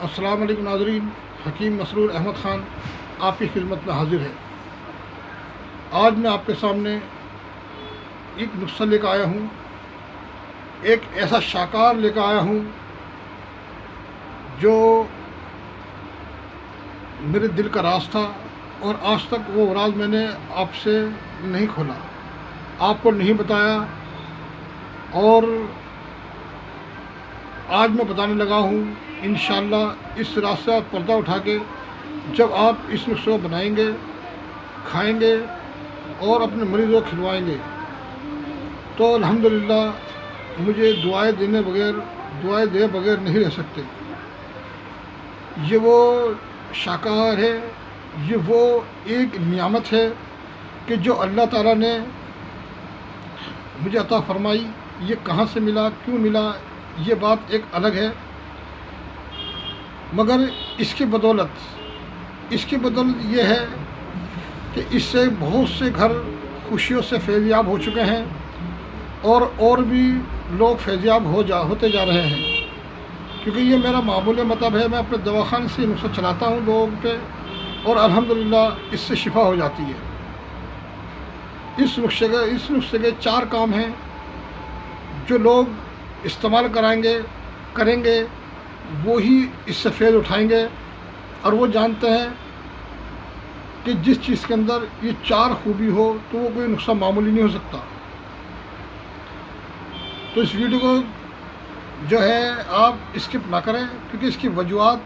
अस्सलाम वालेकुम नाज़रीन, हकीम मसरूर अहमद ख़ान आपकी खिदमत में हाजिर है। आज मैं आपके सामने एक नुस्ख़ा लेकर आया हूँ, एक ऐसा शाकार लेकर आया हूँ जो मेरे दिल का राज था और आज तक वो राज मैंने आपसे नहीं खोला, आपको नहीं बताया। और आज मैं बताने लगा हूँ। इंशाअल्लाह इस रात से आप पर्दा उठा के जब आप इस नुस्खे को बनाएंगे, खाएंगे और अपने मरीज़ों को खिलवाएंगे तो अल्हम्दुलिल्लाह मुझे दुआएं दे बगैर नहीं रह सकते। ये वो शाकाहार है, ये वो एक नियामत है कि जो अल्लाह ताला ने मुझे अता फरमाई। ये कहाँ से मिला, क्यों मिला, ये बात एक अलग है, मगर इसकी बदौलत ये है कि इससे बहुत से घर खुशियों से फैज़याब हो चुके हैं और भी लोग फैज़याब होते जा रहे हैं। क्योंकि ये मेरा मामूली मतलब है, मैं अपने दवाखाने से नुस्खा चलाता हूँ लोगों पे और अल्हम्दुलिल्लाह इससे शिफा हो जाती है। इस नुस्खे के 4 काम हैं जो लोग इस्तेमाल करेंगे वो ही इससे फ़ायदा उठाएंगे। और वो जानते हैं कि जिस चीज़ के अंदर ये 4 खूबी हो तो वो कोई नुस्खा मामूली नहीं हो सकता। तो इस वीडियो को जो है आप स्किप ना करें, क्योंकि इसकी वजूहात,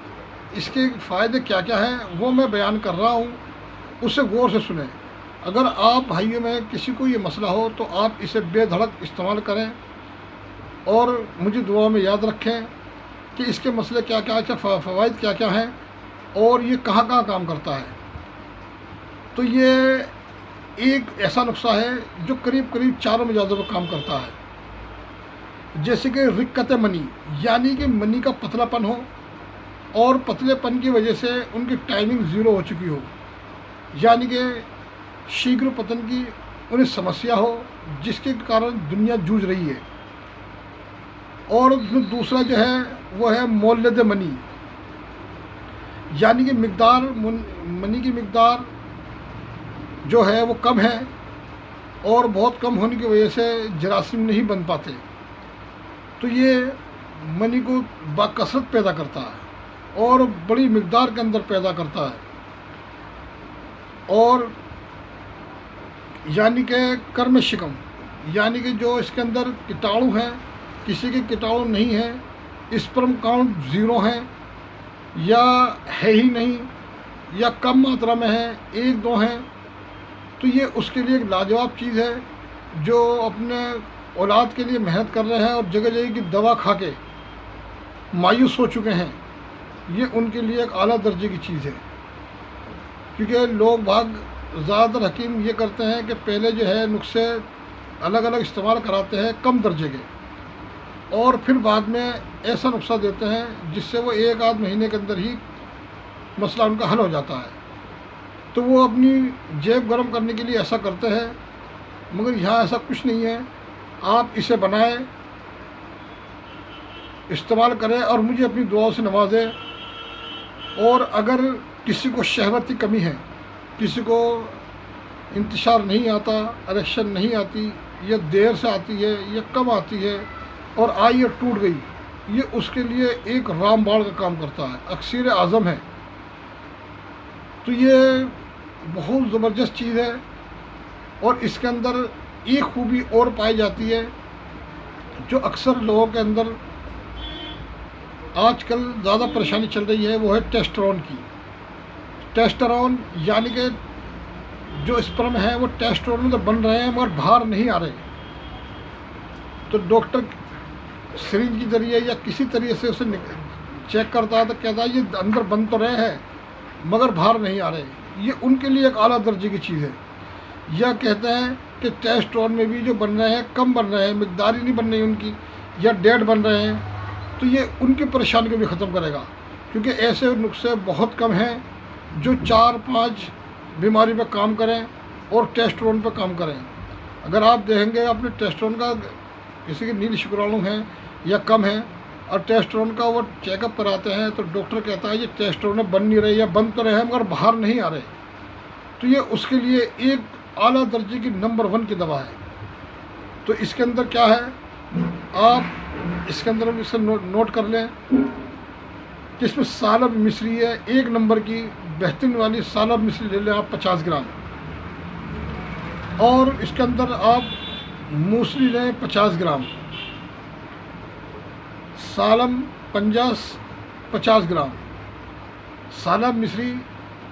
इसके फ़ायदे क्या क्या हैं वो मैं बयान कर रहा हूँ, उसे गौर से सुनें। अगर आप भाइयों में किसी को ये मसला हो तो आप इसे बेधड़क इस्तेमाल करें और मुझे दुआ में याद रखें कि इसके मसले क्या क्या हैं, फ़वाइद क्या क्या हैं और ये कहाँ कहाँ काम करता है। तो ये एक ऐसा नुस्खा है जो करीब करीब 4 मिजाजों पर काम करता है। जैसे कि रिक्कत मनी, यानी कि मनी का पतलापन हो और पतलेपन की वजह से उनकी टाइमिंग ज़ीरो हो चुकी हो, यानी कि शीघ्र पतन की उन्हें समस्या हो जिसके कारण दुनिया जूझ रही है। और दूसरा जो है वो है मौलद मनी, यानी कि मनी की मिकदार जो है वो कम है और बहुत कम होने की वजह से जरासीम नहीं बन पाते। तो ये मनी को बाकसरत पैदा करता है और बड़ी मिकदार के अंदर पैदा करता है। और यानी कि कर्म शिकम, यानी कि जो इसके अंदर कीटाणु हैं, किसी के कीटाणु नहीं है, स्पर्म काउंट 0 है या है ही नहीं या कम मात्रा में है, 1-2 हैं, तो ये उसके लिए एक लाजवाब चीज़ है। जो अपने औलाद के लिए मेहनत कर रहे हैं और जगह जगह की दवा खा के मायूस हो चुके हैं, ये उनके लिए एक आला दर्जे की चीज़ है। क्योंकि लोग ज़्यादातर हकीम ये करते हैं कि पहले जो है नुस्खे अलग अलग इस्तेमाल कराते हैं कम दर्जे के, और फिर बाद में ऐसा नुस्खा देते हैं जिससे वो 1-8 महीने के अंदर ही मसला उनका हल हो जाता है। तो वो अपनी जेब गर्म करने के लिए ऐसा करते हैं, मगर यहाँ ऐसा कुछ नहीं है। आप इसे बनाएं, इस्तेमाल करें और मुझे अपनी दुआओं से नवाजें। और अगर किसी को शहवत की कमी है, किसी को इंतशार नहीं आता, इरेक्शन नहीं आती, या देर से आती है या कम आती है और आई या टूट गई, ये उसके लिए एक रामबाण का काम करता है, अक्सीर आज़म है। तो ये बहुत ज़बरदस्त चीज़ है। और इसके अंदर एक खूबी और पाई जाती है जो अक्सर लोगों के अंदर आजकल ज़्यादा परेशानी चल रही है, वो है टेस्टोस्टेरोन की। टेस्टोस्टेरोन यानी कि जो स्पर्म है वो टेस्टोस्टेरोन तो बन रहे हैं मगर बाहर नहीं आ रहे। तो डॉक्टर सिरिंज के जरिए या किसी तरीके से उसे चेक करता है तो कहता है ये अंदर बन तो रहे हैं मगर बाहर नहीं आ रहे। ये उनके लिए एक आला दर्जे की चीज़ है। या कहते हैं कि टेस्टोस्टेरोन में भी जो बन रहे हैं कम बन रहे हैं, मिकदार ही नहीं बन रही उनकी, या डेड बन रहे हैं, तो ये उनकी परेशानी को भी ख़त्म करेगा। क्योंकि ऐसे नुस्खे बहुत कम हैं जो 4-5 बीमारी पर काम करें और टेस्टोस्टेरोन पर काम करें। अगर आप देखेंगे अपने टेस्टोस्टेरोन का किसी के नील शुक्राणु हैं या कम है और टेस्टोस्टेरोन का वो चेकअप कराते हैं तो डॉक्टर कहता है ये टेस्टोस्टेरोन बन नहीं रही है, बन तो रहे हैं मगर बाहर नहीं आ रहे। तो ये उसके लिए एक आला दर्जे की नंबर 1 की दवा है। तो इसके अंदर क्या है, आप इसके अंदर इसे नोट कर लें कि इसमें सालब मिश्री है, 1 नंबर की बेहतरीन वाली सालब मिश्री ले लें आप 50 ग्राम। और इसके अंदर आप मूसली लें 50 ग्राम, सालम 50 ग्राम, सालब मिश्री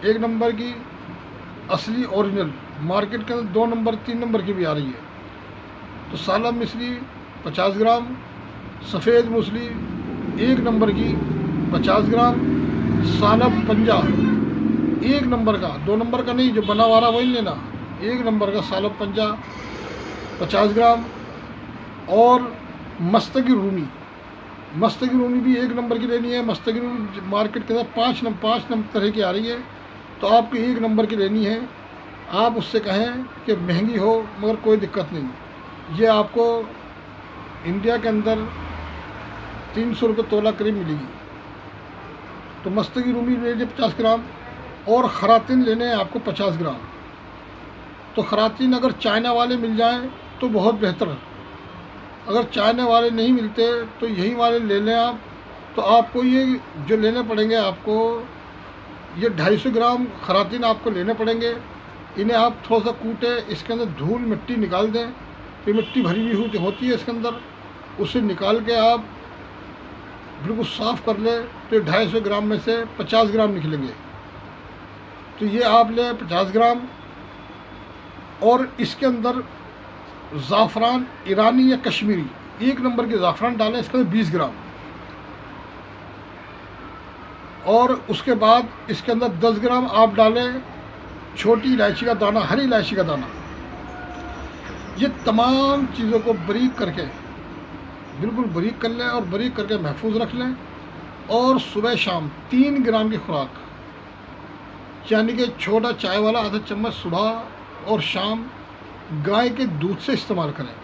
1 नंबर की असली ओरिजिनल, मार्केट के अंदर 2 नंबर 3 नंबर की भी आ रही है। तो सालब मिश्री 50 ग्राम, सफ़ेद मूसली 1 नंबर की 50 ग्राम, सालब पंजा 1 नंबर का, 2 नंबर का नहीं, जो बना हुआ वही लेना, 1 नंबर का सालब पंजा 50 ग्राम। और मस्तगी रूमी भी 1 नंबर की लेनी है। मस्तगी रूमी मार्केट के अंदर 5 नंबर तरह की आ रही है, तो आपको 1 नंबर की लेनी है। आप उससे कहें कि महंगी हो मगर कोई दिक्कत नहीं, ये आपको इंडिया के अंदर 300 रुपये तोला करीब मिलेगी। तो मस्तगी रूमी ले लीजिए 50 ग्राम। और खरातीन लेने हैं आपको 50 ग्राम। तो खरातीन अगर चाइना वाले मिल जाएं तो बहुत बेहतर है, अगर चाइना वाले नहीं मिलते तो यही वाले ले लें आप। तो आपको ये जो लेने पड़ेंगे, आपको ये 250 ग्राम खरातीन आपको लेने पड़ेंगे। इन्हें आप थोड़ा सा कूटे, इसके अंदर धूल मिट्टी निकाल दें, ये मिट्टी भरी हुई होती है इसके अंदर, उसे निकाल के आप बिल्कुल साफ़ कर लें। तो 250 ग्राम में से 50 ग्राम निकलेंगे। तो ये आप लें 50 ग्राम। और इसके अंदर ज़ाफ़रान ईरानी या कश्मीरी 1 नंबर के ज़ाफ़रान डालें, इसके अंदर 20 ग्राम। और उसके बाद इसके अंदर 10 ग्राम आप डालें छोटी इलायची का दाना, हरी इलायची का दाना। ये तमाम चीज़ों को बारीक करके, बिल्कुल बारीक कर लें और बारीक करके महफूज रख लें। और सुबह शाम 3 ग्राम की खुराक, यानी कि छोटा चाय वाला आधा चम्मच सुबह और शाम गाय के दूध से इस्तेमाल करें।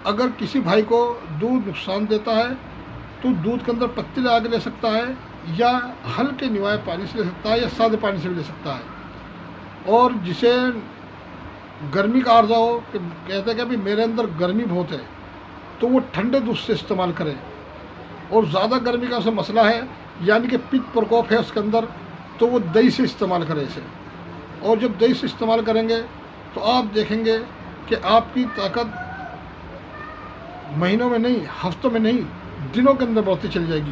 अगर किसी भाई को दूध नुकसान देता है तो दूध के अंदर पत्ती लगा के ले सकता है, या हल्के निवाए पानी से ले सकता है, या सादे पानी से भी ले सकता है। और जिसे गर्मी का आर्जा हो, कि कहते हैं कि अभी मेरे अंदर गर्मी बहुत है, तो वो ठंडे दूध से इस्तेमाल करें। और ज़्यादा गर्मी का उसे मसला है, यानी कि पित्त प्रकोप है उसके अंदर, तो वो दही से इस्तेमाल करें इसे। और जब दही से इस्तेमाल करेंगे तो आप देखेंगे कि आपकी ताकत महीनों में नहीं, हफ्तों में नहीं, दिनों के अंदर बढ़ती चली जाएगी।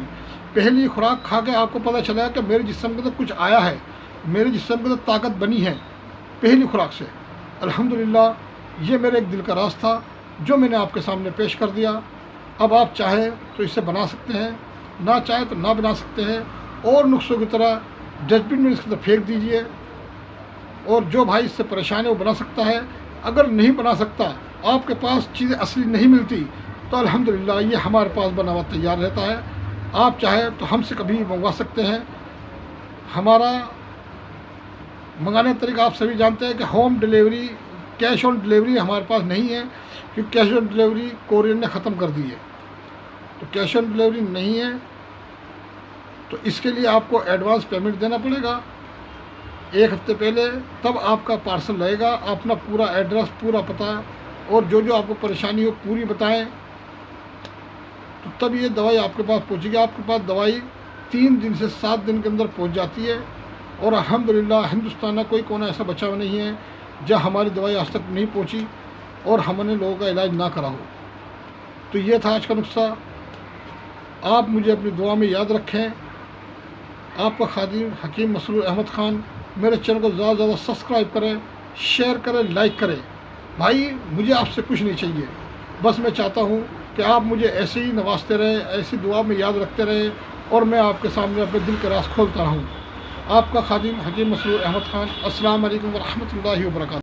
पहली खुराक खा के आपको पता चला कि मेरे जिस्म के अंदर कुछ आया है, मेरे जिस्म के अंदर ताकत बनी है पहली खुराक से। अल्हम्दुलिल्लाह, ये मेरे एक दिल का राज था जो मैंने आपके सामने पेश कर दिया। अब आप चाहें तो इसे बना सकते हैं, ना चाहें तो ना बना सकते हैं। और नुस्खों की तरह डस्टबिन में इसके अंदर फेंक दीजिए। और जो भाई इससे परेशान है वो बना सकता है। अगर नहीं बना सकता, आपके पास चीज़ें असली नहीं मिलती, तो अल्हम्दुलिल्लाह ये हमारे पास बना हुआ तैयार रहता है। आप चाहें तो हमसे कभी मंगवा सकते हैं। हमारा मंगाने का तरीका आप सभी जानते हैं कि home delivery, cash on delivery हमारे पास नहीं है, क्योंकि कैश ऑन डिलीवरी कोरियर ने ख़त्म कर दी है। तो कैश ऑन डिलीवरी नहीं है, तो इसके लिए आपको एडवांस पेमेंट देना पड़ेगा 1 हफ्ते पहले, तब आपका पार्सल रहेगा। अपना पूरा एड्रेस, पूरा पता और जो जो आपको परेशानी हो पूरी बताएं, तो तब ये दवाई आपके पास पहुंचेगी। आपके पास दवाई 3 दिन से 7 दिन के अंदर पहुंच जाती है। और अल्हम्दुलिल्लाह हिंदुस्तान का कोई कोना ऐसा बचा हुआ नहीं है जहाँ हमारी दवाई आज तक नहीं पहुंची और हमने लोगों का इलाज ना करा हो। तो ये था आज का नुस्खा। आप मुझे अपनी दुआ में याद रखें। आपका खादिम हकीम मसरूर अहमद ख़ान। मेरे चैनल को ज़्यादा से ज़्यादा सब्सक्राइब करें, शेयर करें, लाइक करें। भाई मुझे आपसे कुछ नहीं चाहिए, बस मैं चाहता हूँ कि आप मुझे ऐसे ही नवाजते रहें, ऐसी दुआ में याद रखते रहें और मैं आपके सामने अपने दिल का राज खोलता रहूँ। आपका खादिम हकीम मसरूर अहमद ख़ान। अस्सलाम वालेकुम व रहमतुल्लाहि व बरकातहू।